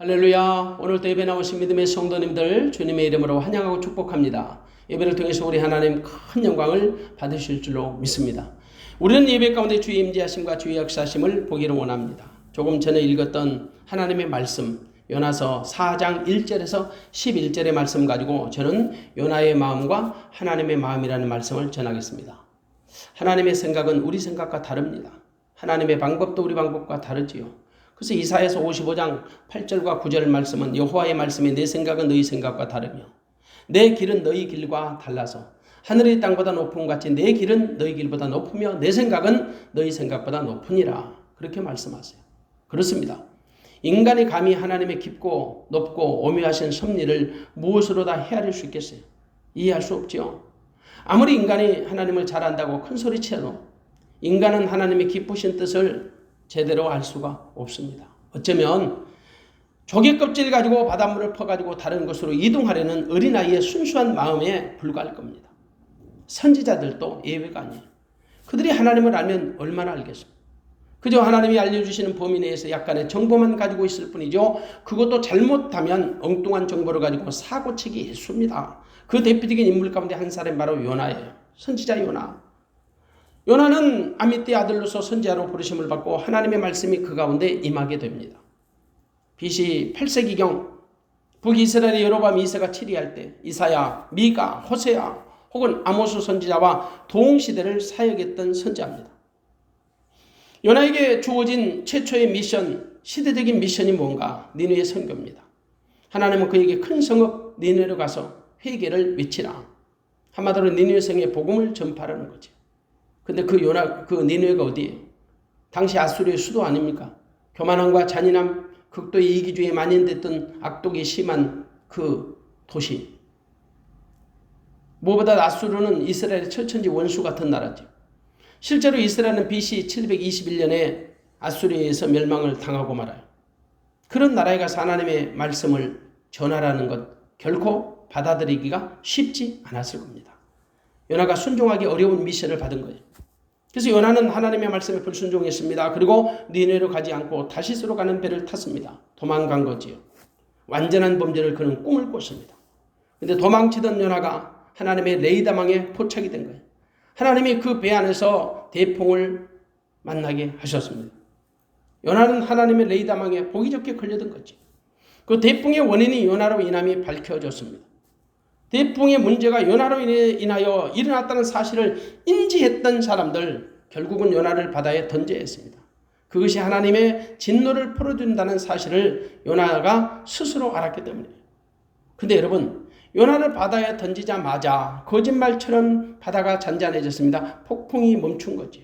할렐루야. 오늘도 예배 나오신 믿음의 성도님들 주님의 이름으로 환영하고 축복합니다. 예배를 통해서 우리 하나님 큰 영광을 받으실 줄로 믿습니다. 우리는 예배 가운데 주의 임재하심과 주의 역사하심을 보기를 원합니다. 조금 전에 읽었던 하나님의 말씀 요나서 4장 1절에서 11절의 말씀 가지고 저는 요나의 마음과 하나님의 마음이라는 말씀을 전하겠습니다. 하나님의 생각은 우리 생각과 다릅니다. 하나님의 방법도 우리 방법과 다르지요. 그래서 이사야서 55장 8절과 9절 말씀은 여호와의 말씀이 내 생각은 너희 생각과 다르며 내 길은 너희 길과 달라서 하늘의 땅보다 높음 같이 내 길은 너희 길보다 높으며 내 생각은 너희 생각보다 높으니라. 그렇게 말씀하세요. 그렇습니다. 인간이 감히 하나님의 깊고 높고 오묘하신 섭리를 무엇으로 다 헤아릴 수 있겠어요? 이해할 수 없죠. 아무리 인간이 하나님을 잘 안다고 큰 소리 쳐도 인간은 하나님의 기쁘신 뜻을 제대로 알 수가 없습니다. 어쩌면 조개 껍질 가지고 바닷물을 퍼가지고 다른 곳으로 이동하려는 어린아이의 순수한 마음에 불과할 겁니다. 선지자들도 예외가 아니에요. 그들이 하나님을 알면 얼마나 알겠습니까? 그저 하나님이 알려주시는 범위 내에서 약간의 정보만 가지고 있을 뿐이죠. 그것도 잘못하면 엉뚱한 정보를 가지고 사고치기 했습니다. 그 대표적인 인물 가운데 한 사람이 바로 요나예요. 선지자 요나. 요나는 아미떼의 아들로서 선지자로 부르심을 받고 하나님의 말씀이 그 가운데 임하게 됩니다. BC 8세기경 북이스라엘의 여로보암 2세가 치리할 때 이사야, 미가, 호세아 혹은 아모스 선지자와 동시대를 사역했던 선지자입니다. 요나에게 주어진 최초의 미션, 시대적인 미션이 뭔가? 니느웨 선교입니다. 하나님은 그에게 큰 성읍 니느웨로 가서 회개를 외치라. 한마디로 니느웨 성의 복음을 전파하는 거죠. 근데 그 니느웨가 어디예요? 당시 아수르의 수도 아닙니까? 교만함과 잔인함, 극도의 이기주의에 만연됐던 악독이 심한 그 도시. 무엇보다 아수르는 이스라엘의 철천지 원수 같은 나라죠. 실제로 이스라엘은 BC 721년에 아수르에 의해서 멸망을 당하고 말아요. 그런 나라에 가서 하나님의 말씀을 전하라는 것 결코 받아들이기가 쉽지 않았을 겁니다. 요나가 순종하기 어려운 미션을 받은 거예요. 그래서 요나는 하나님의 말씀에 불순종했습니다. 그리고 니느웨로 가지 않고 다시스로 가는 배를 탔습니다. 도망간 거지요. 완전한 범죄를 그는 꿈을 꿨습니다. 그런데 도망치던 요나가 하나님의 레이다망에 포착이 된 거예요. 하나님이 그 배 안에서 대풍을 만나게 하셨습니다. 요나는 하나님의 레이다망에 보기 좋게 걸려든 거지. 그 대풍의 원인이 요나로 인함이 밝혀졌습니다. 대풍의 문제가 요나로 인하여 일어났다는 사실을 인지했던 사람들 결국은 요나를 바다에 던져야 했습니다. 그것이 하나님의 진노를 풀어준다는 사실을 요나가 스스로 알았기 때문이에요. 근데 여러분 요나를 바다에 던지자마자 거짓말처럼 바다가 잔잔해졌습니다. 폭풍이 멈춘 거죠.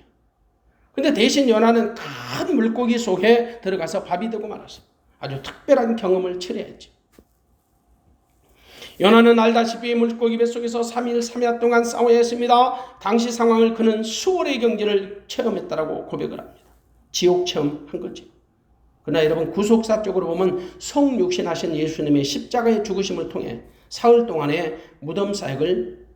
근데 대신 요나는 큰 물고기 속에 들어가서 밥이 되고 말았어요. 아주 특별한 경험을 치러야지. 요나는 알다시피 물고기 뱃속에서 3일 3야 동안 싸워야 했습니다. 당시 상황을 그는 수월의 경지를 체험했다라고 고백을 합니다. 지옥 체험한 거죠. 그러나 여러분 구속사적으로 보면 성육신하신 예수님의 십자가의 죽으심을 통해 사흘 동안의 무덤 사역을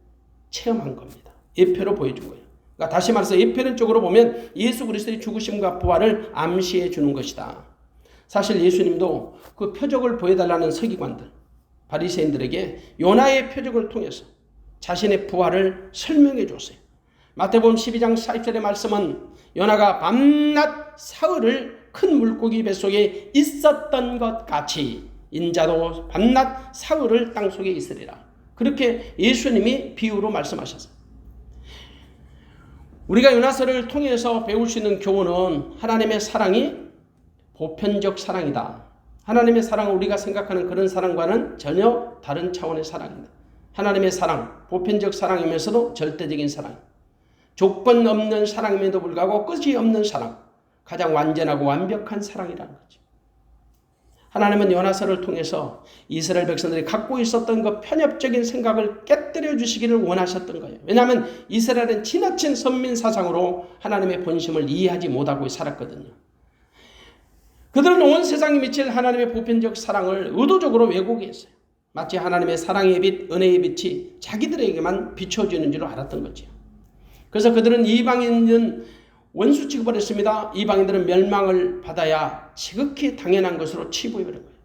체험한 겁니다. 예표로 보여준 거예요. 그러니까 다시 말해서 예표는 쪽으로 보면 예수 그리스도의 죽으심과 부활을 암시해 주는 것이다. 사실 예수님도 그 표적을 보여달라는 서기관들 바리새인들에게 요나의 표적을 통해서 자신의 부활을 설명해 줬어요. 마태복음 12장 40절의 말씀은 요나가 밤낮 사흘을 큰 물고기 뱃속에 있었던 것 같이 인자도 밤낮 사흘을 땅속에 있으리라. 그렇게 예수님이 비유로 말씀하셨어요. 우리가 요나서를 통해서 배울 수 있는 교훈은 하나님의 사랑이 보편적 사랑이다. 하나님의 사랑은 우리가 생각하는 그런 사랑과는 전혀 다른 차원의 사랑입니다. 하나님의 사랑, 보편적 사랑이면서도 절대적인 사랑. 조건 없는 사랑임에도 불구하고 끝이 없는 사랑. 가장 완전하고 완벽한 사랑이라는 거죠. 하나님은 요나서를 통해서 이스라엘 백성들이 갖고 있었던 그 편협적인 생각을 깨뜨려 주시기를 원하셨던 거예요. 왜냐하면 이스라엘은 지나친 선민 사상으로 하나님의 본심을 이해하지 못하고 살았거든요. 그들은 온 세상에 미칠 하나님의 보편적 사랑을 의도적으로 왜곡했어요. 마치 하나님의 사랑의 빛, 은혜의 빛이 자기들에게만 비춰지는 줄 알았던 거죠. 그래서 그들은 이방인은 원수 취급을 했습니다. 이방인들은 멸망을 받아야 지극히 당연한 것으로 치부해버린 거예요.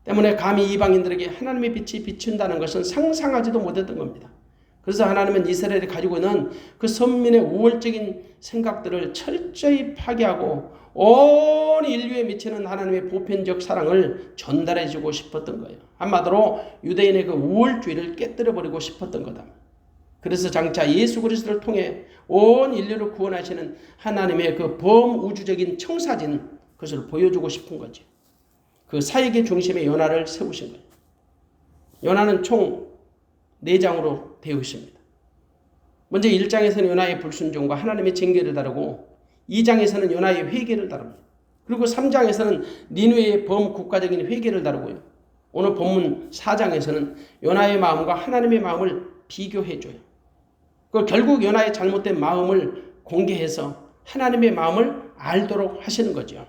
때문에 감히 이방인들에게 하나님의 빛이 비춘다는 것은 상상하지도 못했던 겁니다. 그래서 하나님은 이스라엘이 가지고 있는 그 선민의 우월적인 생각들을 철저히 파괴하고 온 인류에 미치는 하나님의 보편적 사랑을 전달해 주고 싶었던 거예요. 한마디로 유대인의 그 우월주의를 깨뜨려버리고 싶었던 거다. 그래서 장차 예수 그리스도를 통해 온 인류를 구원하시는 하나님의 그 범우주적인 청사진, 그것을 보여주고 싶은 거죠. 그 사역의 중심에 요나를 세우신 거예요. 요나는 총 4장으로 되어 있습니다. 먼저 1장에서는 요나의 불순종과 하나님의 징계를 다루고 2장에서는 요나의 회개를 다룹니다. 그리고 3장에서는 니느웨의 범국가적인 회개를 다루고요. 오늘 본문 4장에서는 요나의 마음과 하나님의 마음을 비교해줘요. 결국 요나의 잘못된 마음을 공개해서 하나님의 마음을 알도록 하시는 거죠.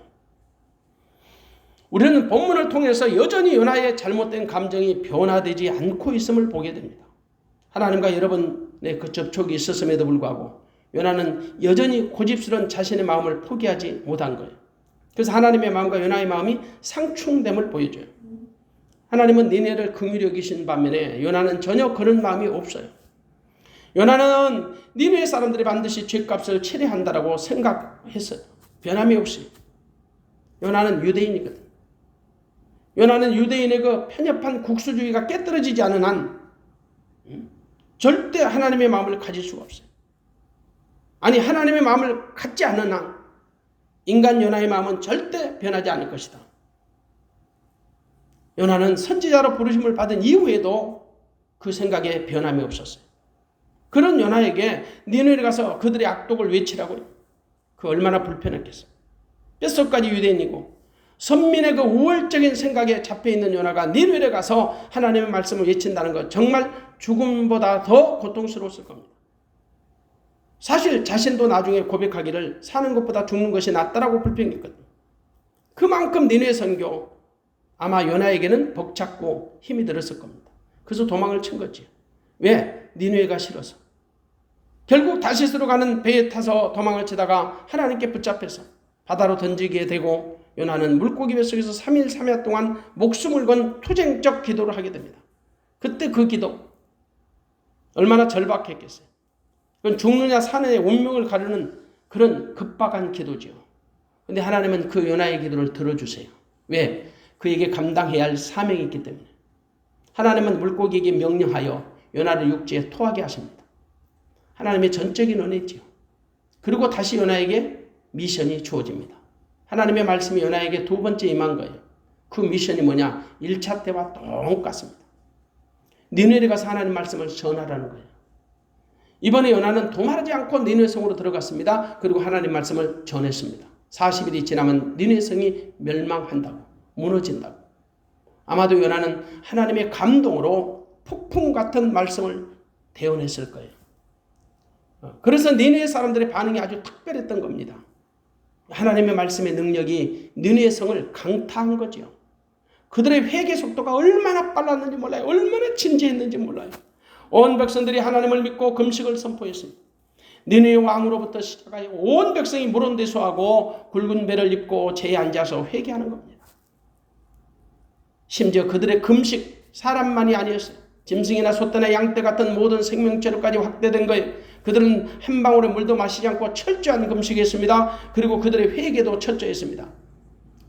우리는 본문을 통해서 여전히 요나의 잘못된 감정이 변화되지 않고 있음을 보게 됩니다. 하나님과 여러분의 그 접촉이 있었음에도 불구하고 요나는 여전히 고집스러운 자신의 마음을 포기하지 못한 거예요. 그래서 하나님의 마음과 요나의 마음이 상충됨을 보여줘요. 하나님은 니네를 긍휼히 여기신 반면에 요나는 전혀 그런 마음이 없어요. 요나는 니네 사람들이 반드시 죗값을 치러야 한다고 생각했어요. 변함이 없이. 요나는 유대인이거든. 요나는 유대인의 그 편협한 국수주의가 깨뜨려지지 않은 한 절대 하나님의 마음을 가질 수가 없어요. 아니, 하나님의 마음을 갖지 않는 한 인간 요나의 마음은 절대 변하지 않을 것이다. 요나는 선지자로 부르심을 받은 이후에도 그 생각에 변함이 없었어요. 그런 요나에게 니느웨에 가서 그들의 악독을 외치라고요. 그 얼마나 불편했겠어요. 뼛속까지 유대인이고 선민의 그 우월적인 생각에 잡혀있는 요나가 니느웨에 가서 하나님의 말씀을 외친다는 것, 정말 죽음보다 더 고통스러웠을 겁니다. 사실 자신도 나중에 고백하기를 사는 것보다 죽는 것이 낫다라고 불평했거든요. 그만큼 니느웨 선교, 아마 요나에게는 벅찼고 힘이 들었을 겁니다. 그래서 도망을 친 거지. 왜? 니느웨가 싫어서. 결국 다시스로 가는 배에 타서 도망을 치다가 하나님께 붙잡혀서 바다로 던지게 되고 요나는 물고기 뱃속에서 3일 3야 동안 목숨을 건 투쟁적 기도를 하게 됩니다. 그때 그 기도 얼마나 절박했겠어요. 그건 죽느냐 사느냐의 운명을 가르는 그런 급박한 기도죠. 그런데 하나님은 그 요나의 기도를 들어주세요. 왜? 그에게 감당해야 할 사명이 있기 때문에. 하나님은 물고기에게 명령하여 요나를 육지에 토하게 하십니다. 하나님의 전적인 은혜지요. 그리고 다시 요나에게 미션이 주어집니다. 하나님의 말씀이 요나에게 2번째 임한 거예요. 그 미션이 뭐냐? 1차 때와 똑같습니다. 니느웨에 가서 하나님 말씀을 전하라는 거예요. 이번에 요나는 도말하지 않고 니느웨 성으로 들어갔습니다. 그리고 하나님 말씀을 전했습니다. 40일이 지나면 니느웨 성이 멸망한다고, 무너진다고. 아마도 요나는 하나님의 감동으로 폭풍 같은 말씀을 대언했을 거예요. 그래서 니느웨 사람들의 반응이 아주 특별했던 겁니다. 하나님의 말씀의 능력이 니느웨 성을 강타한 거죠. 그들의 회개 속도가 얼마나 빨랐는지 몰라요. 얼마나 진지했는지 몰라요. 온 백성들이 하나님을 믿고 금식을 선포했습니다. 니느웨 왕으로부터 시작하여 온 백성이 물온대소하고 굵은 배를 입고 제에 앉아서 회개하는 겁니다. 심지어 그들의 금식 사람만이 아니었어요. 짐승이나 소떼나 양떼 같은 모든 생명체로까지 확대된 거예요. 그들은 한 방울의 물도 마시지 않고 철저한 금식했습니다. 그리고 그들의 회개도 철저했습니다.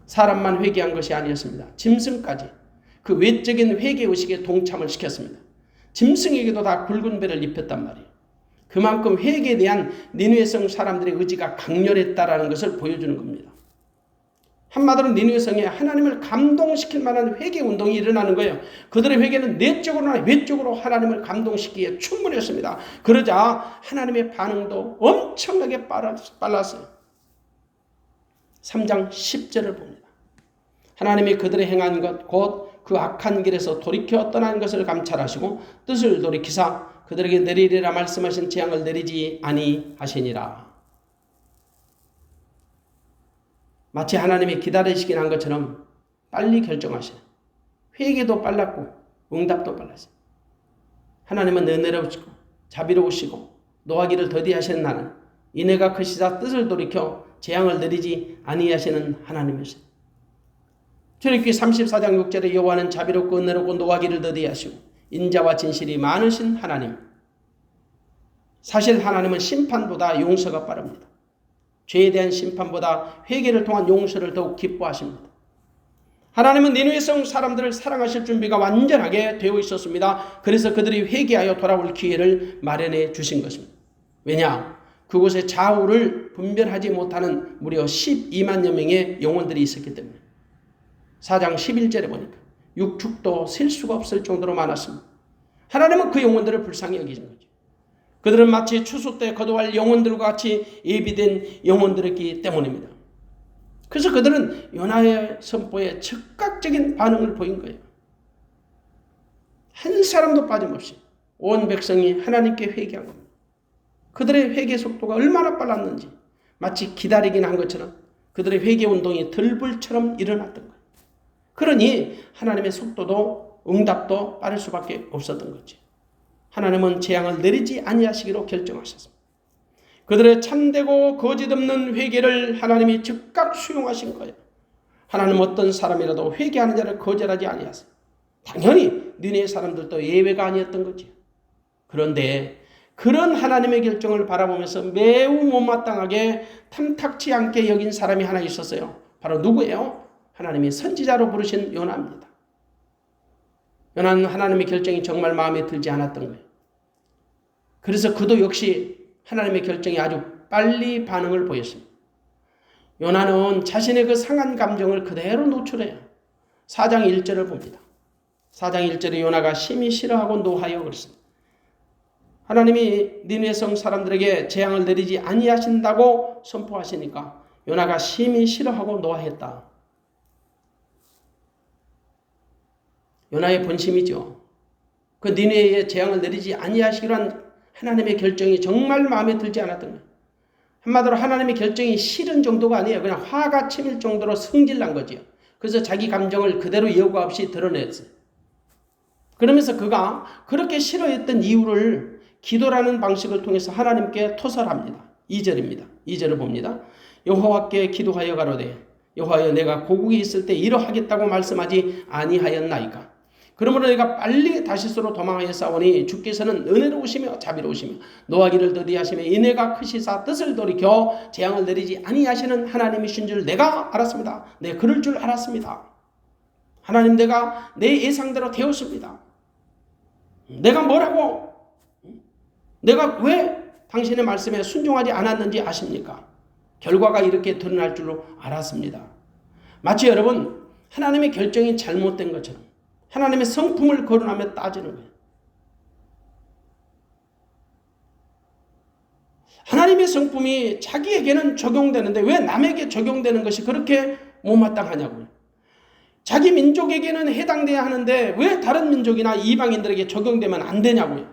사람만 회개한 것이 아니었습니다. 짐승까지 그 외적인 회개의식에 동참을 시켰습니다. 짐승에게도 다 굵은 배를 입혔단 말이에요. 그만큼 회개에 대한 니느웨 성 사람들의 의지가 강렬했다라는 것을 보여주는 겁니다. 한마디로 니느웨 성에 하나님을 감동시킬 만한 회개 운동이 일어나는 거예요. 그들의 회개는 내적으로나 외적으로 하나님을 감동시키기에 충분했습니다. 그러자 하나님의 반응도 엄청나게 빨랐어요. 3장 10절을 봅니다. 하나님이 그들의 행한 것 곧 그 악한 길에서 돌이켜 떠난 것을 감찰하시고 뜻을 돌이키사 그들에게 내리리라 말씀하신 재앙을 내리지 아니하시니라. 마치 하나님이 기다리시긴 한 것처럼 빨리 결정하시네. 회개도 빨랐고 응답도 빨랐어요. 하나님은 은혜로우시고 자비로우시고 노하기를 더디하시는 나는 이내가 크시사 뜻을 돌이켜 재앙을 내리지 아니하시는 하나님이세요. 출애굽기 34장 6절에 여호와는 자비롭고 은혜롭고 노하기를 더디하시고 인자와 진실이 많으신 하나님. 사실 하나님은 심판보다 용서가 빠릅니다. 죄에 대한 심판보다 회개를 통한 용서를 더욱 기뻐하십니다. 하나님은 니느웨 성 사람들을 사랑하실 준비가 완전하게 되어 있었습니다. 그래서 그들이 회개하여 돌아올 기회를 마련해 주신 것입니다. 왜냐? 그곳에 좌우를 분별하지 못하는 무려 12만여 명의 영혼들이 있었기 때문에. 4장 11절에 보니까 육축도 셀 수가 없을 정도로 많았습니다. 하나님은 그 영혼들을 불쌍히 여기신 거죠. 그들은 마치 추수 때 거두할 영혼들과 같이 예비된 영혼들이기 때문입니다. 그래서 그들은 요나의 선포에 즉각적인 반응을 보인 거예요. 한 사람도 빠짐없이 온 백성이 하나님께 회개한 겁니다. 그들의 회개 속도가 얼마나 빨랐는지 마치 기다리긴 한 것처럼 그들의 회개 운동이 들불처럼 일어났던 거예요. 그러니 하나님의 속도도 응답도 빠를 수밖에 없었던 거죠. 하나님은 재앙을 내리지 아니하시기로 결정하셨습니다. 그들의 참되고 거짓 없는 회개를 하나님이 즉각 수용하신 거예요. 하나님은 어떤 사람이라도 회개하는 자를 거절하지 아니하세요. 당연히 니네 사람들도 예외가 아니었던 거죠. 그런데 그런 하나님의 결정을 바라보면서 매우 못마땅하게 탐탁치 않게 여긴 사람이 하나 있었어요. 바로 누구예요? 하나님이 선지자로 부르신 요나입니다. 요나는 하나님의 결정이 정말 마음에 들지 않았던 거예요. 그래서 그도 역시 하나님의 결정이 아주 빨리 반응을 보였습니다. 요나는 자신의 그 상한 감정을 그대로 노출해요. 4장 1절을 봅니다. 4장 1절에 요나가 심히 싫어하고 노하여 그랬습니다. 하나님이 니느웨 성 사람들에게 재앙을 내리지 아니하신다고 선포하시니까 요나가 심히 싫어하고 노하였다. 요나의 본심이죠. 그 니느웨에 재앙을 내리지 아니하시기로 한 하나님의 결정이 정말 마음에 들지 않았던 거예요. 한마디로 하나님의 결정이 싫은 정도가 아니에요. 그냥 화가 치밀 정도로 성질난 거지요. 그래서 자기 감정을 그대로 여과 없이 드러냈어요. 그러면서 그가 그렇게 싫어했던 이유를 기도라는 방식을 통해서 하나님께 토설합니다. 2절입니다. 2절을 봅니다. 여호와께 기도하여 가로되 여호와여 내가 고국에 있을 때 이러하겠다고 말씀하지 아니하였나이까. 그러므로 내가 빨리 다시스로 도망하여 싸우니 주께서는 은혜로우시며 자비로우시며 노하기를 더디하시며 인애가 크시사 뜻을 돌이켜 재앙을 내리지 아니하시는 하나님이신 줄 내가 알았습니다. 네, 그럴 줄 알았습니다. 하나님 내가 내 예상대로 되었습니다. 내가 뭐라고? 내가 왜 당신의 말씀에 순종하지 않았는지 아십니까? 결과가 이렇게 드러날 줄로 알았습니다. 마치 여러분 하나님의 결정이 잘못된 것처럼 하나님의 성품을 거론하며 따지는 거예요. 하나님의 성품이 자기에게는 적용되는데 왜 남에게 적용되는 것이 그렇게 못마땅하냐고요. 자기 민족에게는 해당돼야 하는데 왜 다른 민족이나 이방인들에게 적용되면 안 되냐고요.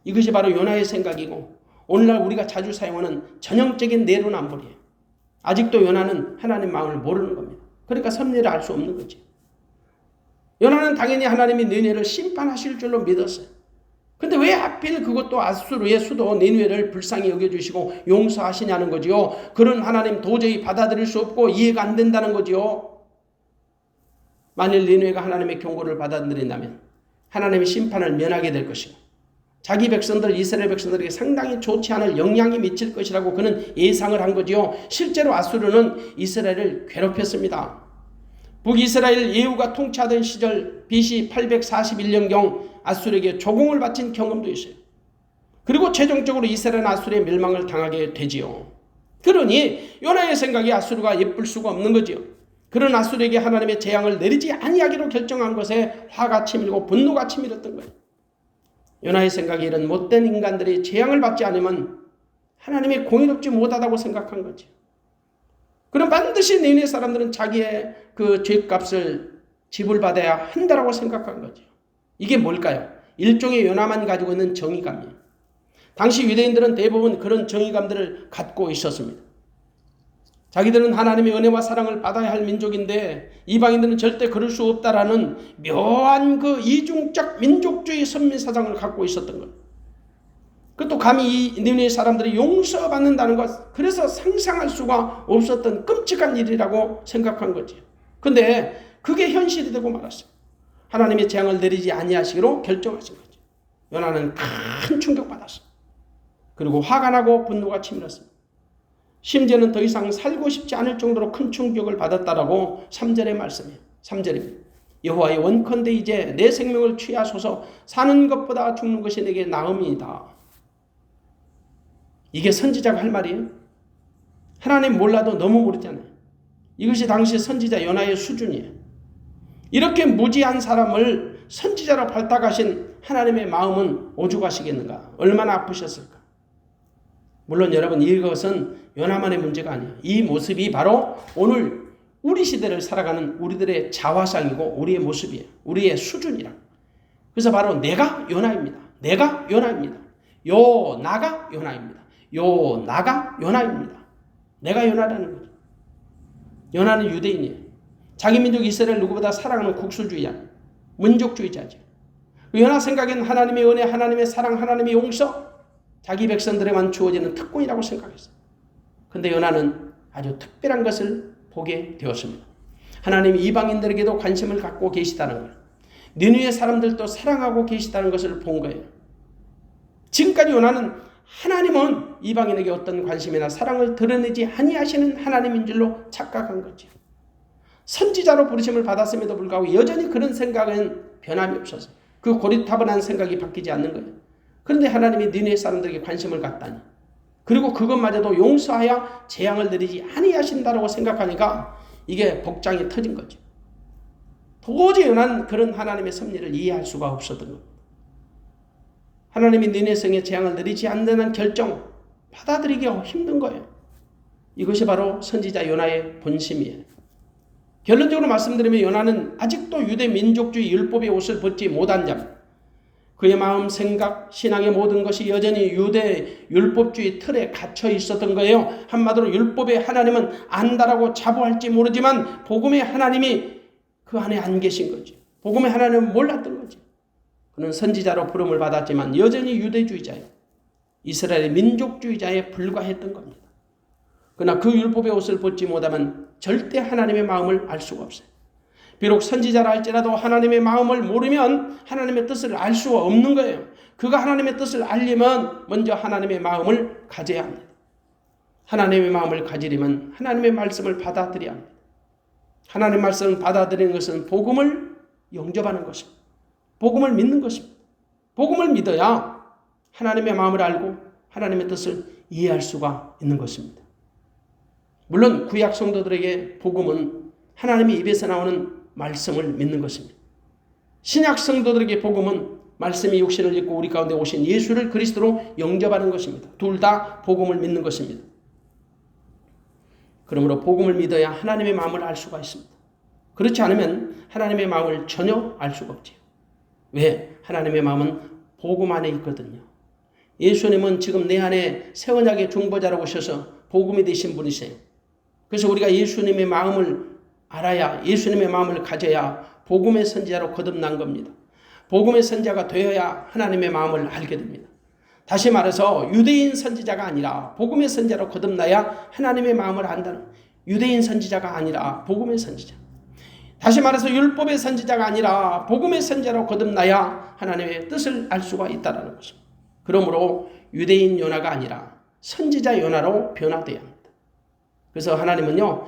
이것이 바로 요나의 생각이고 오늘날 우리가 자주 사용하는 전형적인 내로남불이에요. 아직도 요나는 하나님 마음을 모르는 겁니다. 그러니까 섭리를 알 수 없는 거지. 요나는 당연히 하나님이 니느웨를 심판하실 줄로 믿었어요. 근데 왜 하필 그것도 아수르의 수도 니느웨를 불쌍히 여겨주시고 용서하시냐는 거지요. 그런 하나님 도저히 받아들일 수 없고 이해가 안 된다는 거지요. 만일 니느웨가 하나님의 경고를 받아들인다면 하나님의 심판을 면하게 될 것이고 자기 백성들 이스라엘 백성들에게 상당히 좋지 않을 영향이 미칠 것이라고 그는 예상을 한 거지요. 실제로 아수르는 이스라엘을 괴롭혔습니다. 북이스라엘 예후가 통치하던 시절 BC 841년경 아수르에게 조공을 바친 경험도 있어요. 그리고 최종적으로 이스라엘은 아수르의 멸망을 당하게 되지요. 그러니 요나의 생각이 아수르가 예쁠 수가 없는 거지요. 그런 아수르에게 하나님의 재앙을 내리지 아니하기로 결정한 것에 화가 치밀고 분노가 치밀었던 거예요. 요나의 생각이 이런 못된 인간들이 재앙을 받지 않으면 하나님이 공의롭지 못하다고 생각한 거죠. 그럼 반드시 니느웨 사람들은 자기의 그 죄값을 지불받아야 한다라고 생각한 거죠. 이게 뭘까요? 일종의 요나만 가지고 있는 정의감이에요. 당시 유대인들은 대부분 그런 정의감들을 갖고 있었습니다. 자기들은 하나님의 은혜와 사랑을 받아야 할 민족인데 이방인들은 절대 그럴 수 없다라는 묘한 그 이중적 민족주의 선민사상을 갖고 있었던 것. 그것도 감히 이 니느웨 사람들이 용서받는다는 것, 그래서 상상할 수가 없었던 끔찍한 일이라고 생각한 거지. 근데 그게 현실이 되고 말았어요. 하나님의 재앙을 내리지 아니하시기로 결정하신 거죠. 요나는 큰 충격받았어요. 그리고 화가 나고 분노가 치밀었습니다. 심지어는 더 이상 살고 싶지 않을 정도로 큰 충격을 받았다라고 3절의 말씀이에요. 3절입니다. 여호와의 원컨대 이제 내 생명을 취하소서. 사는 것보다 죽는 것이 내게 나음이다. 이게 선지자가 할 말이에요. 하나님 몰라도 너무 모르잖아요. 이것이 당시 선지자 요나의 수준이에요. 이렇게 무지한 사람을 선지자로 발탁하신 하나님의 마음은 오죽하시겠는가. 얼마나 아프셨을까. 물론 여러분, 이것은 요나만의 문제가 아니에요. 이 모습이 바로 오늘 우리 시대를 살아가는 우리들의 자화상이고 우리의 모습이에요. 우리의 수준이라. 그래서 바로 내가 요나입니다. 내가 요나입니다. 요나가 요나입니다. 요나가 요나입니다. 내가 요나라는 거죠. 요나는 유대인이에요. 자기 민족 이스라엘 누구보다 사랑하는 국수주의자, 민족주의자죠. 요나 생각엔 하나님의 은혜, 하나님의 사랑, 하나님의 용서, 자기 백성들에만 주어지는 특권이라고 생각했어요. 그런데 요나는 아주 특별한 것을 보게 되었습니다. 하나님이 이방인들에게도 관심을 갖고 계시다는 걸, 니느웨 사람들도 사랑하고 계시다는 것을 본 거예요. 지금까지 요나는 하나님은 이방인에게 어떤 관심이나 사랑을 드러내지 아니하시는 하나님인 줄로 착각한 거죠. 선지자로 부르심을 받았음에도 불구하고 여전히 그런 생각은 변함이 없었어요. 그 고리타분한 생각이 바뀌지 않는 거예요. 그런데 하나님이 니느웨 사람들에게 관심을 갖다니, 그리고 그것마저도 용서하여 재앙을 내리지 아니하신다라고 생각하니까 이게 복장이 터진 거죠. 도저히 요나는 그런 하나님의 섭리를 이해할 수가 없었던 겁니다. 하나님이 니느웨 성에 재앙을 내리지 않는 결정 받아들이기 힘든 거예요. 이것이 바로 선지자 요나의 본심이에요. 결론적으로 말씀드리면 요나는 아직도 유대 민족주의 율법의 옷을 벗지 못한 자입니다. 그의 마음, 생각, 신앙의 모든 것이 여전히 유대 율법주의 틀에 갇혀 있었던 거예요. 한마디로 율법의 하나님은 안다라고 자부할지 모르지만 복음의 하나님이 그 안에 안 계신 거죠. 복음의 하나님은 몰랐던 거죠. 그는 선지자로 부름을 받았지만 여전히 유대주의자예요. 이스라엘의 민족주의자에 불과했던 겁니다. 그러나 그 율법의 옷을 벗지 못하면 절대 하나님의 마음을 알 수가 없어요. 비록 선지자라 할지라도 하나님의 마음을 모르면 하나님의 뜻을 알 수가 없는 거예요. 그가 하나님의 뜻을 알려면 먼저 하나님의 마음을 가져야 합니다. 하나님의 마음을 가지려면 하나님의 말씀을 받아들여야 합니다. 하나님의 말씀을 받아들이는 것은 복음을 영접하는 것입니다. 복음을 믿는 것입니다. 복음을 믿어야 하나님의 마음을 알고 하나님의 뜻을 이해할 수가 있는 것입니다. 물론 구약 성도들에게 복음은 하나님의 입에서 나오는 말씀을 믿는 것입니다. 신약 성도들에게 복음은 말씀이 육신을 입고 우리 가운데 오신 예수를 그리스도로 영접하는 것입니다. 둘 다 복음을 믿는 것입니다. 그러므로 복음을 믿어야 하나님의 마음을 알 수가 있습니다. 그렇지 않으면 하나님의 마음을 전혀 알 수가 없지요. 왜? 하나님의 마음은 복음 안에 있거든요. 예수님은 지금 내 안에 새 언약의 중보자로 오셔서 복음이 되신 분이세요. 그래서 우리가 예수님의 마음을 알아야, 예수님의 마음을 가져야 복음의 선지자로 거듭난 겁니다. 복음의 선지자가 되어야 하나님의 마음을 알게 됩니다. 다시 말해서 유대인 선지자가 아니라 복음의 선지자로 거듭나야 하나님의 마음을 안다는, 유대인 선지자가 아니라 복음의 선지자. 다시 말해서 율법의 선지자가 아니라 복음의 선지자로 거듭나야 하나님의 뜻을 알 수가 있다는 것입니다. 그러므로 유대인 요나가 아니라 선지자 요나로 변화되어야 합니다. 그래서 하나님은요,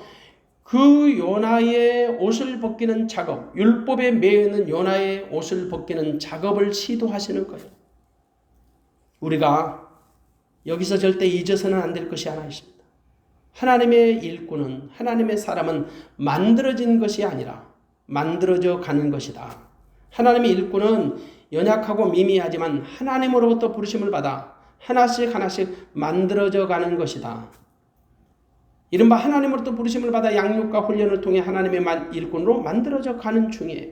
그 요나의 옷을 벗기는 작업, 율법에 매여있는 요나의 옷을 벗기는 작업을 시도하시는 거예요. 우리가 여기서 절대 잊어서는 안 될 것이 하나 있습니다. 하나님의 일꾼은, 하나님의 사람은 만들어진 것이 아니라 만들어져 가는 것이다. 하나님의 일꾼은 연약하고 미미하지만 하나님으로부터 부르심을 받아 하나씩 하나씩 만들어져 가는 것이다. 이른바 하나님으로부터 부르심을 받아 양육과 훈련을 통해 하나님의 일꾼으로 만들어져 가는 중이에요.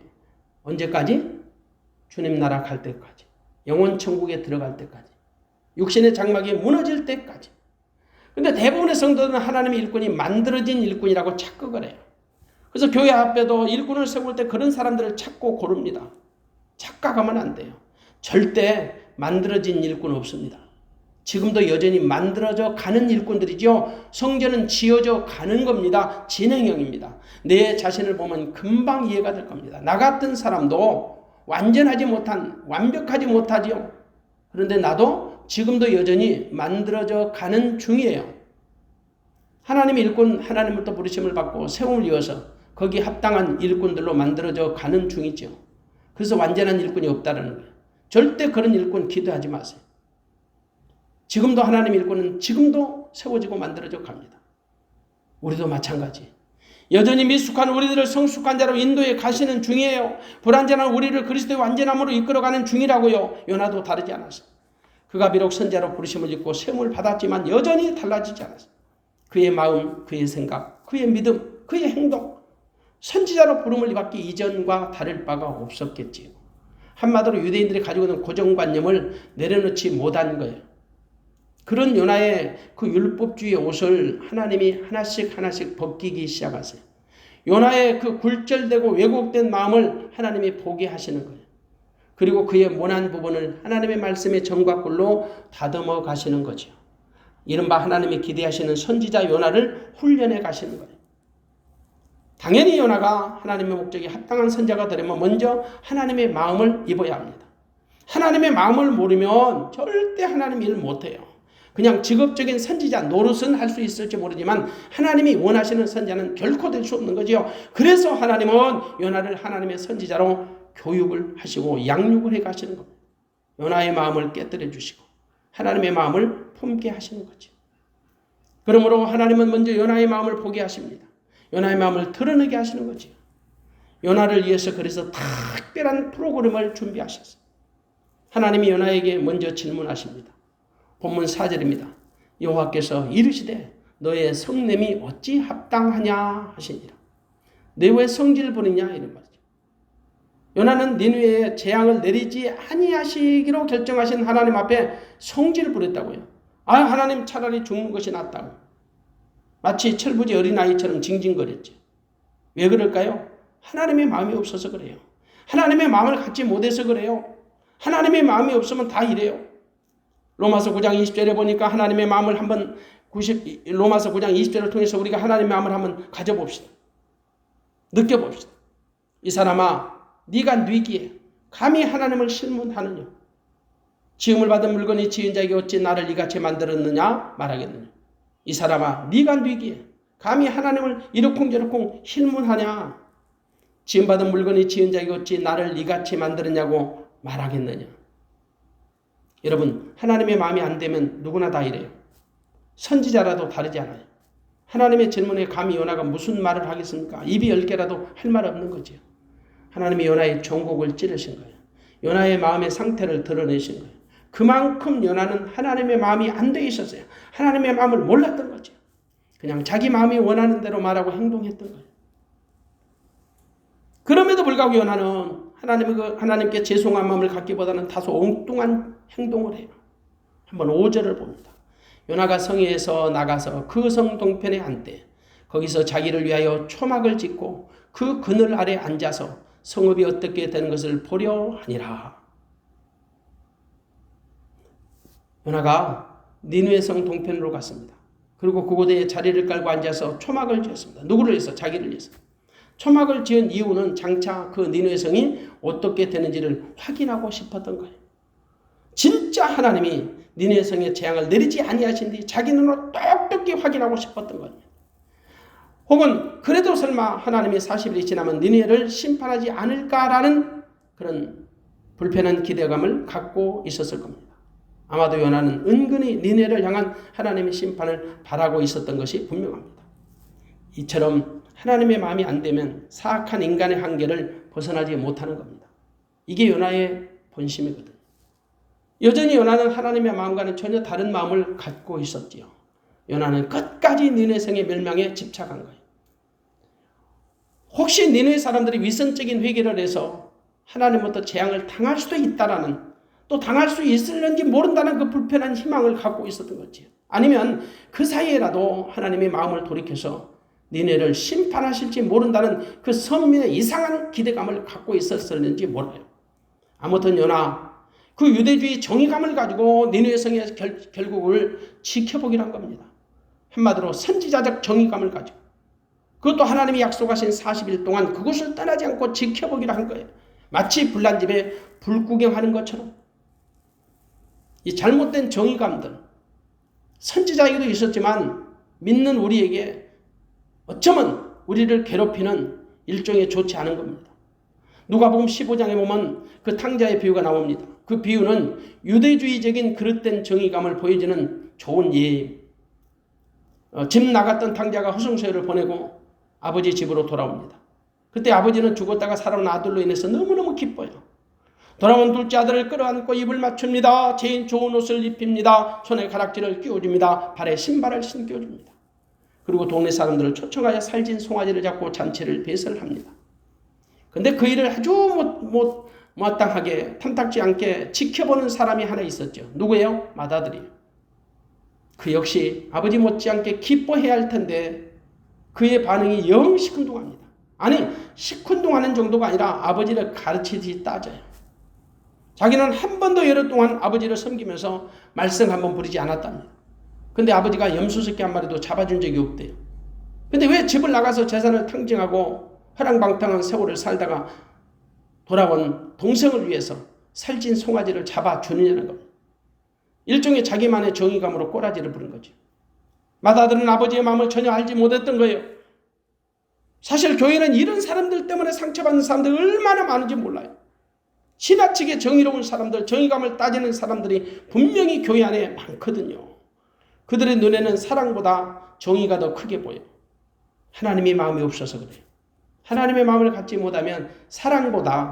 언제까지? 주님 나라 갈 때까지. 영원 천국에 들어갈 때까지. 육신의 장막이 무너질 때까지. 근데 대부분의 성도들은 하나님의 일꾼이 만들어진 일꾼이라고 착각을 해요. 그래서 교회 앞에도 일꾼을 세울 때 그런 사람들을 찾고 고릅니다. 착각하면 안 돼요. 절대 만들어진 일꾼 없습니다. 지금도 여전히 만들어져 가는 일꾼들이죠. 성전은 지어져 가는 겁니다. 진행형입니다. 내 자신을 보면 금방 이해가 될 겁니다. 나 같은 사람도 완벽하지 못하지요. 그런데 나도 지금도 여전히 만들어져 가는 중이에요. 하나님의 일꾼, 하나님부터 부르심을 받고 세움을 이어서 거기에 합당한 일꾼들로 만들어져 가는 중이죠. 그래서 완전한 일꾼이 없다는 거예요. 절대 그런 일꾼 기도하지 마세요. 지금도 하나님의 일꾼은 지금도 세워지고 만들어져 갑니다. 우리도 마찬가지. 여전히 미숙한 우리들을 성숙한 자로 인도해 가시는 중이에요. 불완전한 우리를 그리스도의 완전함으로 이끌어가는 중이라고요. 요나도 다르지 않았어요. 그가 비록 선자로 부르심을 입고 세움을 받았지만 여전히 달라지지 않았어요. 그의 마음, 그의 생각, 그의 믿음, 그의 행동, 선지자로 부름을 받기 이전과 다를 바가 없었겠지요. 한마디로 유대인들이 가지고 있는 고정관념을 내려놓지 못한 거예요. 그런 요나의 그 율법주의 옷을 하나님이 하나씩 벗기기 시작하세요. 요나의 그 굴절되고 왜곡된 마음을 하나님이 보게 하시는 거예요. 그리고 그의 모난 부분을 하나님의 말씀의 정과 꿀로 다듬어 가시는 거죠. 이른바 하나님이 기대하시는 선지자 요나를 훈련해 가시는 거예요. 당연히 요나가 하나님의 목적에 합당한 선자가 되려면 먼저 하나님의 마음을 입어야 합니다. 하나님의 마음을 모르면 절대 하나님 일 못해요. 그냥 직업적인 선지자 노릇은 할 수 있을지 모르지만 하나님이 원하시는 선자는 결코 될 수 없는 거죠. 그래서 하나님은 요나를 하나님의 선지자로 교육을 하시고 양육을 해 가시는 겁니다. 요나의 마음을 깨뜨려 주시고 하나님의 마음을 품게 하시는 거죠. 그러므로 하나님은 먼저 요나의 마음을 보게 하십니다. 요나의 마음을 드러내게 하시는 거죠. 요나를 위해서 그래서 특별한 프로그램을 준비하셨어요. 하나님이 요나에게 먼저 질문하십니다. 본문 4절입니다. 여호와께서 이르시되 너의 성냄이 어찌 합당하냐 하시니라. 내 왜 성질 부리냐 이런 말이죠. 요나는 니느웨에 재앙을 내리지 아니하시기로 결정하신 하나님 앞에 성질을 부렸다고요. 하나님 차라리 죽는 것이 낫다고. 마치 철부지 어린아이처럼 징징거렸죠. 왜 그럴까요? 하나님의 마음이 없어서 그래요. 하나님의 마음을 갖지 못해서 그래요. 하나님의 마음이 없으면 다 이래요. 로마서 9장 20절에 보니까 하나님의 마음을 한번 로마서 9장 20절을 통해서 우리가 하나님의 마음을 한번 가져봅시다. 느껴봅시다. 이 사람아 네가 뉘기에 감히 하나님을 실문하느냐. 지음을 받은 물건이 지은 자에게 어찌 나를 이같이 만들었느냐 말하겠느냐. 이 사람아 네가 뉘기에 감히 하나님을 이러쿵저러쿵 실문하냐. 지음받은 물건이 지은 자에게 어찌 나를 이같이 만들었냐고 말하겠느냐. 여러분 하나님의 마음이 안 되면 누구나 다 이래요. 선지자라도 다르지 않아요. 하나님의 질문에 감히 요나가 무슨 말을 하겠습니까? 입이 10개라도 할 말 없는 거죠. 하나님이 요나의 종곡을 찌르신 거예요. 요나의 마음의 상태를 드러내신 거예요. 그만큼 요나는 하나님의 마음이 안 돼 있었어요. 하나님의 마음을 몰랐던 거죠. 그냥 자기 마음이 원하는 대로 말하고 행동했던 거예요. 그럼에도 불구하고 요나는 하나님께 죄송한 마음을 갖기보다는 다소 엉뚱한 행동을 해요. 한번 5절을 봅니다. 요나가 성에서 나가서 그 성 동편에 앉되 거기서 자기를 위하여 초막을 짓고 그 그늘 아래 앉아서 성읍이 어떻게 되는 것을 보려 하니라. 요나가 니느웨 성 동편으로 갔습니다. 그리고 그곳에 자리를 깔고 앉아서 초막을 지었습니다. 누구를 위해서? 자기를 위해서. 초막을 지은 이유는 장차 그 니느웨 성이 어떻게 되는지를 확인하고 싶었던 거예요. 진짜 하나님이 니느웨 성에 재앙을 내리지 아니하신 뒤 자기 눈으로 똑똑히 확인하고 싶었던 거예요. 혹은 그래도 설마 하나님이 40일이 지나면 니느웨를 심판하지 않을까라는 그런 불편한 기대감을 갖고 있었을 겁니다. 아마도 요나는 은근히 니느웨를 향한 하나님의 심판을 바라고 있었던 것이 분명합니다. 이처럼 하나님의 마음이 안 되면 사악한 인간의 한계를 벗어나지 못하는 겁니다. 이게 요나의 본심이거든요. 여전히 요나는 하나님의 마음과는 전혀 다른 마음을 갖고 있었지요. 요나는 끝까지 니느웨 성의 멸망에 집착한 거예요. 혹시 니느웨 사람들이 위선적인 회개를 해서 하나님부터 재앙을 당할 수도 있다라는, 또 당할 수 있을는지 모른다는 그 불편한 희망을 갖고 있었던 거지요. 아니면 그 사이에라도 하나님의 마음을 돌이켜서 니느웨를 심판하실지 모른다는 그 선민의 이상한 기대감을 갖고 있었을는지 몰라요. 아무튼 요나 그 유대주의 정의감을 가지고 니느웨 성의 결국을 지켜보기로 한 겁니다. 한마디로 선지자적 정의감을 가지고 그것도 하나님이 약속하신 40일 동안 그곳을 떠나지 않고 지켜보기로 한 거예요. 마치 불난 집에 불구경하는 것처럼. 이 잘못된 정의감들, 선지자에게도 있었지만 믿는 우리에게 어쩌면 우리를 괴롭히는 일종의 좋지 않은 겁니다. 누가복음 15장에 보면 그 탕자의 비유가 나옵니다. 그 비유는 유대주의적인 그릇된 정의감을 보여주는 좋은 예입니다. 집 나갔던 탕자가 허송세월을 보내고 아버지 집으로 돌아옵니다. 그때 아버지는 죽었다가 살아온 아들로 인해서 너무너무 기뻐요. 돌아온 둘째 아들을 끌어안고 입을 맞춥니다. 제일 좋은 옷을 입힙니다. 손에 가락지를 끼워줍니다. 발에 신발을 신겨줍니다. 그리고 동네 사람들을 초청하여 살진 송아지를 잡고 잔치를 배설합니다. 근데 그 일을 아주 마땅하게 탐탁지 않게 지켜보는 사람이 하나 있었죠. 누구예요? 맏아들이에요. 그 역시 아버지 못지않게 기뻐해야 할 텐데 그의 반응이 영 시큰둥합니다. 아니 시큰둥하는 정도가 아니라 아버지를 가르치듯이 따져요. 자기는 한 번도 여러 동안 아버지를 섬기면서 말썽 한번 부리지 않았답니다. 근데 아버지가 염소새끼 한 마리도 잡아준 적이 없대요. 근데 왜 집을 나가서 재산을 탕진하고 화랑방탕한 세월을 살다가 돌아온 동생을 위해서 살찐 송아지를 잡아주느냐는 겁니다. 일종의 자기만의 정의감으로 꼬라지를 부른 거죠. 맏아들은 아버지의 마음을 전혀 알지 못했던 거예요. 사실 교회는 이런 사람들 때문에 상처받는 사람들이 얼마나 많은지 몰라요. 지나치게 정의로운 사람들, 정의감을 따지는 사람들이 분명히 교회 안에 많거든요. 그들의 눈에는 사랑보다 정의가 더 크게 보여요. 하나님의 마음이 없어서 그래요. 하나님의 마음을 갖지 못하면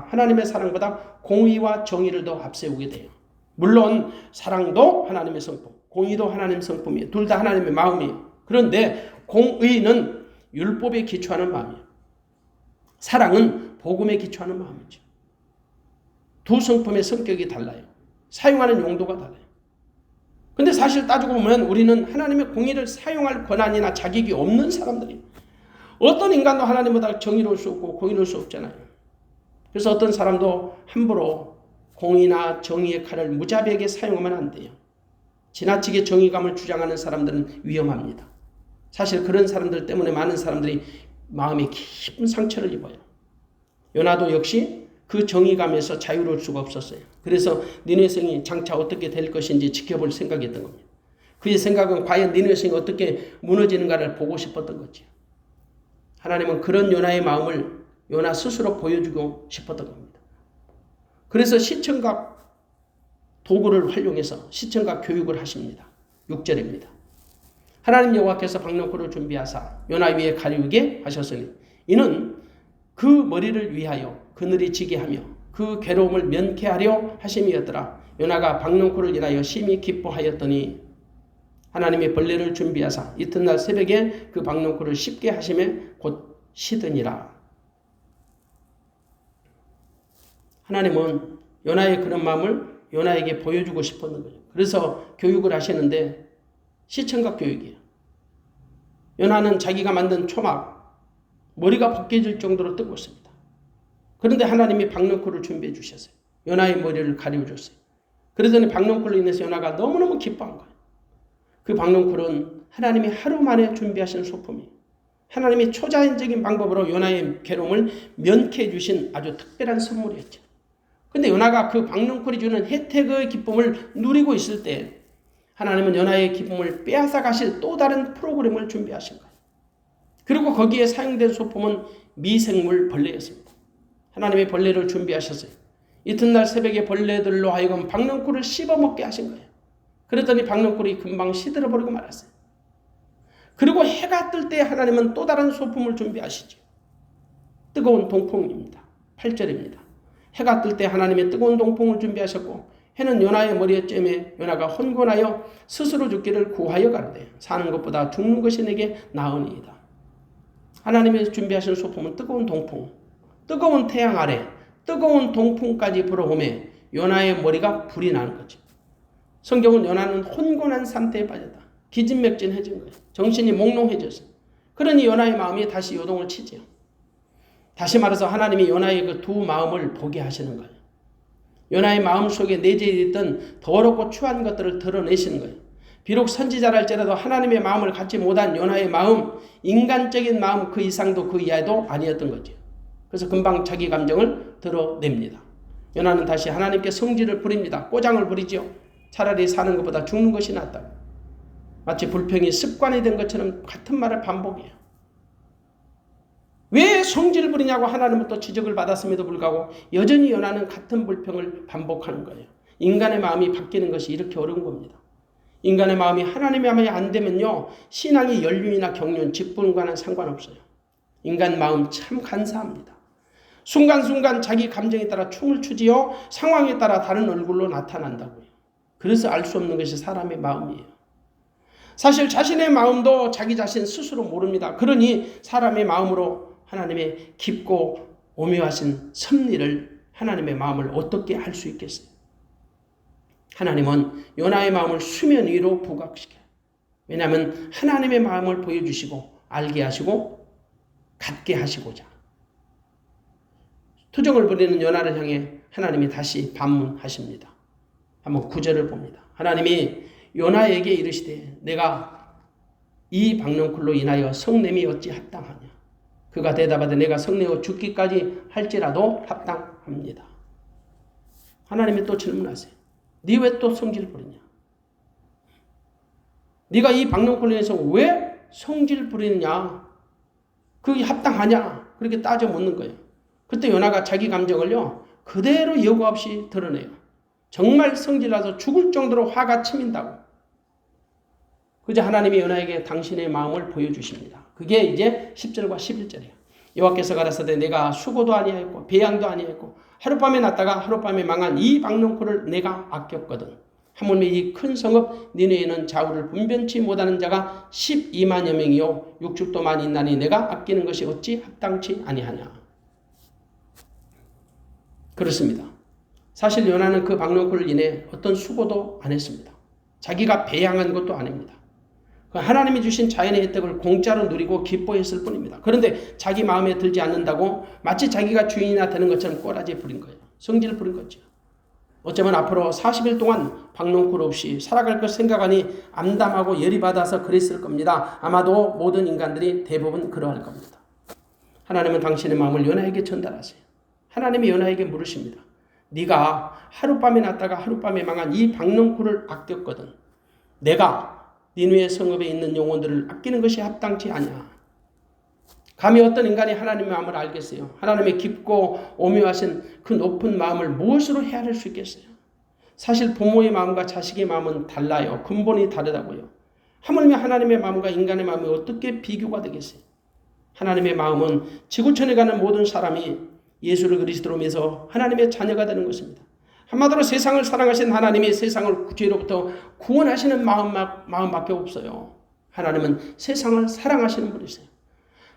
하나님의 사랑보다 공의와 정의를 더 앞세우게 돼요. 물론 사랑도 하나님의 성품, 공의도 하나님의 성품이에요. 둘 다 하나님의 마음이에요. 그런데 공의는 율법에 기초하는 마음이에요. 사랑은 복음에 기초하는 마음이죠. 두 성품의 성격이 달라요. 사용하는 용도가 달라요. 근데 사실 따지고 보면 우리는 하나님의 공의를 사용할 권한이나 자격이 없는 사람들이에요. 어떤 인간도 하나님보다 정의로울 수 없고 공의로울 수 없잖아요. 그래서 어떤 사람도 함부로 공의나 정의의 칼을 무자비하게 사용하면 안 돼요. 지나치게 정의감을 주장하는 사람들은 위험합니다. 사실 그런 사람들 때문에 많은 사람들이 마음에 깊은 상처를 입어요. 요나도 역시 그 정의감에서 자유로울 수가 없었어요. 그래서 니느웨 성이 장차 어떻게 될 것인지 지켜볼 생각이었던 겁니다. 그의 생각은 과연 니느웨 성이 어떻게 무너지는가를 보고 싶었던 거죠. 하나님은 그런 요나의 마음을 요나 스스로 보여주고 싶었던 겁니다. 그래서 시청각 도구를 활용해서 시청각 교육을 하십니다. 6절입니다. 하나님 여호와께서 박넝쿨을 준비하사 요나 위에 가리우게 하셨으니 이는 그 머리를 위하여 그늘이 지게 하며 그 괴로움을 면케하려 하심이었더라. 요나가 박넝쿨을 인하여 심히 기뻐하였더니 하나님의 벌레를 준비하사 이튿날 새벽에 그 박넝쿨을 씹게 하심에 곧 시드니라. 하나님은 요나의 그런 마음을 요나에게 보여주고 싶었는 거예요. 그래서 교육을 하시는데 시청각 교육이에요. 요나는 자기가 만든 초막 머리가 벗겨질 정도로 뜨거웠습니다. 그런데 하나님이 박넝쿨을 준비해 주셨어요. 요나의 머리를 가려주셨어요. 그러더니 박넝쿨로 인해서 요나가 너무너무 기뻐한 거예요. 그 박넝쿨은 하나님이 하루 만에 준비하신 소품이에요. 하나님이 초자연적인 방법으로 요나의 괴로움을 면케해 주신 아주 특별한 선물이었죠. 근데 요나가 그 박넝쿨이 주는 혜택의 기쁨을 누리고 있을 때 하나님은 요나의 기쁨을 빼앗아 가실 또 다른 프로그램을 준비하신 거예요. 그리고 거기에 사용된 소품은 미생물 벌레였습니다. 하나님의 벌레를 준비하셨어요. 이튿날 새벽에 벌레들로 하여금 박넝쿨을 씹어먹게 하신 거예요. 그랬더니 박넝쿨이 금방 시들어버리고 말았어요. 그리고 해가 뜰 때 하나님은 또 다른 소품을 준비하시죠. 뜨거운 동풍입니다. 8절입니다. 해가 뜰 때 하나님의 뜨거운 동풍을 준비하셨고 해는 요나의 머리에 쬐매 요나가 혼곤하여 스스로 죽기를 구하여 가르되 사는 것보다 죽는 것이 내게 나으니이다. 하나님이 준비하신 소품은 뜨거운 동풍, 뜨거운 태양 아래 뜨거운 동풍까지 불어오매 요나의 머리가 불이 나는 거죠. 성경은 요나는 혼곤한 상태에 빠졌다. 기진맥진해진 거예요. 정신이 몽롱해졌어요. 그러니 요나의 마음이 다시 요동을 치죠. 다시 말해서 하나님이 요나의 그 두 마음을 보게 하시는 거예요. 요나의 마음속에 내재되어 있던 더럽고 추한 것들을 드러내시는 거예요. 비록 선지자랄지라도 하나님의 마음을 갖지 못한 요나의 마음, 인간적인 마음 그 이상도 그 이하도 아니었던 거죠. 그래서 금방 자기 감정을 드러냅니다. 요나는 다시 하나님께 성질을 부립니다. 꼬장을 부리죠. 차라리 사는 것보다 죽는 것이 낫다고. 마치 불평이 습관이 된 것처럼 같은 말을 반복해요. 왜 성질을 부리냐고 하나님부터 지적을 받았음에도 불구하고 여전히 요나는 같은 불평을 반복하는 거예요. 인간의 마음이 바뀌는 것이 이렇게 어려운 겁니다. 인간의 마음이 하나님의 마음이 안 되면요, 신앙의 연륜이나 경륜, 직분과는 상관없어요. 인간 마음 참 간사합니다. 순간순간 자기 감정에 따라 춤을 추지요, 상황에 따라 다른 얼굴로 나타난다고요. 그래서 알 수 없는 것이 사람의 마음이에요. 사실 자신의 마음도 자기 자신 스스로 모릅니다. 그러니 사람의 마음으로 하나님의 깊고 오묘하신 섭리를, 하나님의 마음을 어떻게 알 수 있겠어요? 하나님은 요나의 마음을 수면 위로 부각시켜요. 왜냐하면 하나님의 마음을 보여주시고 알게 하시고 갖게 하시고자. 투정을 부리는 요나를 향해 하나님이 다시 반문하십니다. 한번 9절을 봅니다. 하나님이 요나에게 이르시되 내가 이 박넝쿨로 인하여 성냄이 어찌 합당하냐. 그가 대답하되 내가 성내어 죽기까지 할지라도 합당합니다. 하나님이 또 질문하세요. 네 왜 또 성질 부리냐? 네가 이 박넝쿨로 인해서 왜 성질 부리느냐? 그게 합당하냐? 그렇게 따져 묻는 거예요. 그때 요나가 자기 감정을요, 그대로 여과 없이 드러내요. 정말 성질나서 죽을 정도로 화가 치민다고. 그저 하나님이 요나에게 당신의 마음을 보여주십니다. 그게 이제 10절과 11절이에요. 여호와께서 가라사대 내가 수고도 아니하였고 배양도 아니하였고 하룻밤에 났다가 하룻밤에 망한 이 박넝쿨을 내가 아꼈거든. 하물며 이 큰 성읍 니느웨는 좌우를 분변치 못하는 자가 12만여 명이요 육축도 많이 있나니 내가 아끼는 것이 어찌 합당치 아니하냐. 그렇습니다. 사실 요나는 그 박넝쿨을 인해 어떤 수고도 안 했습니다. 자기가 배양한 것도 아닙니다. 하나님이 주신 자연의 혜택을 공짜로 누리고 기뻐했을 뿐입니다. 그런데 자기 마음에 들지 않는다고 마치 자기가 주인이나 되는 것처럼 꼬라지 부린 거예요. 성질을 부린 거죠. 어쩌면 앞으로 40일 동안 박넝쿨 없이 살아갈 것 생각하니 암담하고 열이 받아서 그랬을 겁니다. 아마도 모든 인간들이 대부분 그러할 겁니다. 하나님은 당신의 마음을 요나에게 전달하세요. 하나님이 요나에게 물으십니다. 네가 하룻밤에 났다가 하룻밤에 망한 이 박넝쿨을 아꼈거든. 내가 니느웨 성읍에 있는 영혼들을 아끼는 것이 합당치 아니야. 감히 어떤 인간이 하나님의 마음을 알겠어요? 하나님의 깊고 오묘하신 그 높은 마음을 무엇으로 헤아릴 수 있겠어요? 사실 부모의 마음과 자식의 마음은 달라요. 근본이 다르다고요. 하물며 하나님의 마음과 인간의 마음이 어떻게 비교가 되겠어요? 하나님의 마음은 지구촌에 가는 모든 사람이 예수를 그리스도로 믿어 하나님의 자녀가 되는 것입니다. 한마디로 세상을 사랑하신 하나님이 세상을 죄로부터 구원하시는 마음밖에 없어요. 하나님은 세상을 사랑하시는 분이세요.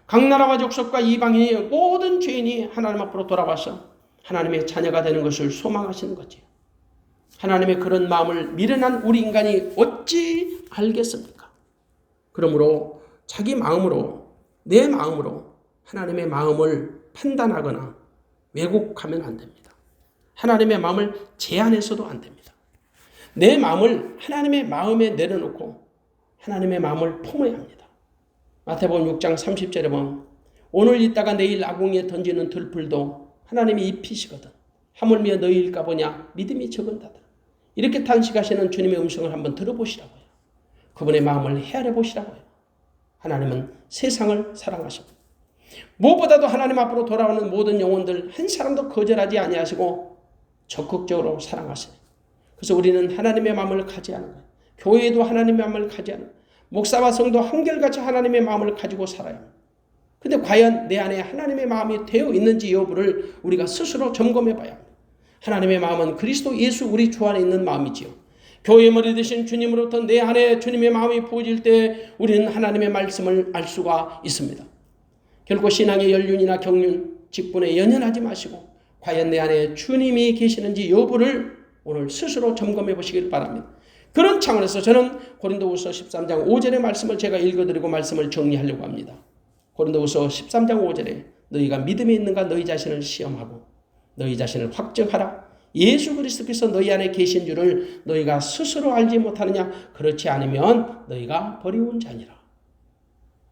각 나라와 족속과 이방인이 모든 죄인이 하나님 앞으로 돌아와서 하나님의 자녀가 되는 것을 소망하시는 거지요. 하나님의 그런 마음을 미련한 우리 인간이 어찌 알겠습니까? 그러므로 자기 마음으로, 내 마음으로 하나님의 마음을 판단하거나 왜곡하면 안 됩니다. 하나님의 마음을 제한해서도 안 됩니다. 내 마음을 하나님의 마음에 내려놓고 하나님의 마음을 품어야 합니다. 마태복음 6장 30절에 보면 오늘 있다가 내일 아궁이에 던지는 들풀도 하나님이 입히시거든. 하물며 너희일까 보냐 믿음이 적은다더라. 이렇게 탄식하시는 주님의 음성을 한번 들어보시라고요. 그분의 마음을 헤아려 보시라고요. 하나님은 세상을 사랑하십니다. 무엇보다도 하나님 앞으로 돌아오는 모든 영혼들 한 사람도 거절하지 아니하시고 적극적으로 사랑하세요. 그래서 우리는 하나님의 마음을 가지하는 거예요. 교회도 하나님의 마음을 가지하는 거예요. 목사와 성도 한결같이 하나님의 마음을 가지고 살아요. 근데 과연 내 안에 하나님의 마음이 되어 있는지 여부를 우리가 스스로 점검해 봐야 합니다. 하나님의 마음은 그리스도 예수 우리 주 안에 있는 마음이지요. 교회의 머리 되신 주님으로부터 내 안에 주님의 마음이 부어질 때 우리는 하나님의 말씀을 알 수가 있습니다. 결코 신앙의 연륜이나 경륜, 직분에 연연하지 마시고 과연 내 안에 주님이 계시는지 여부를 오늘 스스로 점검해 보시길 바랍니다. 그런 차원에서 저는 고린도후서 13장 5절의 말씀을 제가 읽어드리고 말씀을 정리하려고 합니다. 고린도후서 13장 5절에 너희가 믿음에 있는가 너희 자신을 시험하고 너희 자신을 확정하라. 예수 그리스도께서 너희 안에 계신 줄을 너희가 스스로 알지 못하느냐? 그렇지 않으면 너희가 버리운 자니라.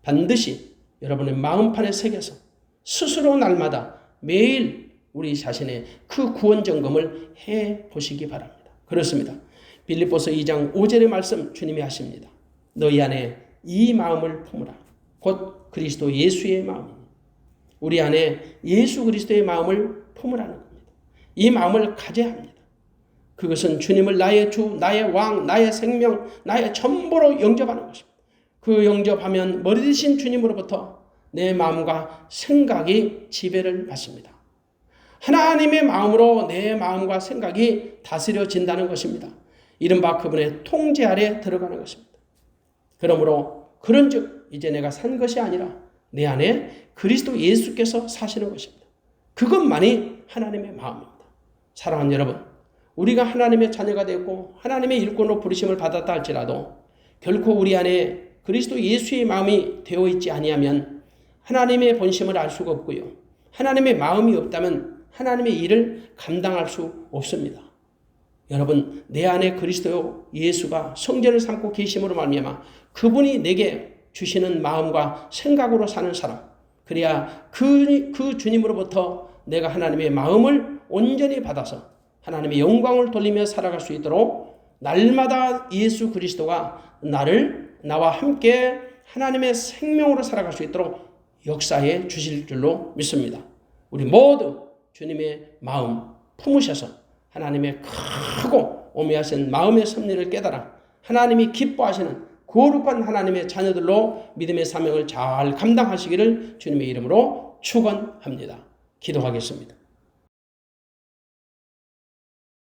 반드시 여러분의 마음판에 새겨서 스스로 날마다 매일 우리 자신의 그 구원 점검을 해보시기 바랍니다. 그렇습니다. 빌립보서 2장 5절의 말씀 주님이 하십니다. 너희 안에 이 마음을 품으라. 곧 그리스도 예수의 마음입니다. 우리 안에 예수 그리스도의 마음을 품으라는 겁니다. 이 마음을 가져야 합니다. 그것은 주님을 나의 주, 나의 왕, 나의 생명, 나의 전부로 영접하는 것입니다. 그 영접하면 머리 대신 주님으로부터 내 마음과 생각이 지배를 받습니다. 하나님의 마음으로 내 마음과 생각이 다스려진다는 것입니다. 이른바 그분의 통제 아래 들어가는 것입니다. 그러므로 그런즉 이제 내가 산 것이 아니라 내 안에 그리스도 예수께서 사시는 것입니다. 그것만이 하나님의 마음입니다. 사랑하는 여러분, 우리가 하나님의 자녀가 되었고 하나님의 일꾼으로 부르심을 받았다 할지라도 결코 우리 안에 그리스도 예수의 마음이 되어 있지 아니하면 하나님의 본심을 알 수가 없고요. 하나님의 마음이 없다면 하나님의 일을 감당할 수 없습니다. 여러분, 내 안에 그리스도 예수가 성전을 삼고 계심으로 말미암아 그분이 내게 주시는 마음과 생각으로 사는 사람, 그래야 그 주님으로부터 내가 하나님의 마음을 온전히 받아서 하나님의 영광을 돌리며 살아갈 수 있도록 날마다 예수 그리스도가 나와 함께 하나님의 생명으로 살아갈 수 있도록 역사해 주실 줄로 믿습니다. 우리 모두 주님의 마음 품으셔서 하나님의 크고 오묘하신 마음의 섭리를 깨달아 하나님이 기뻐하시는 거룩한 하나님의 자녀들로 믿음의 사명을 잘 감당하시기를 주님의 이름으로 축원합니다. 기도하겠습니다.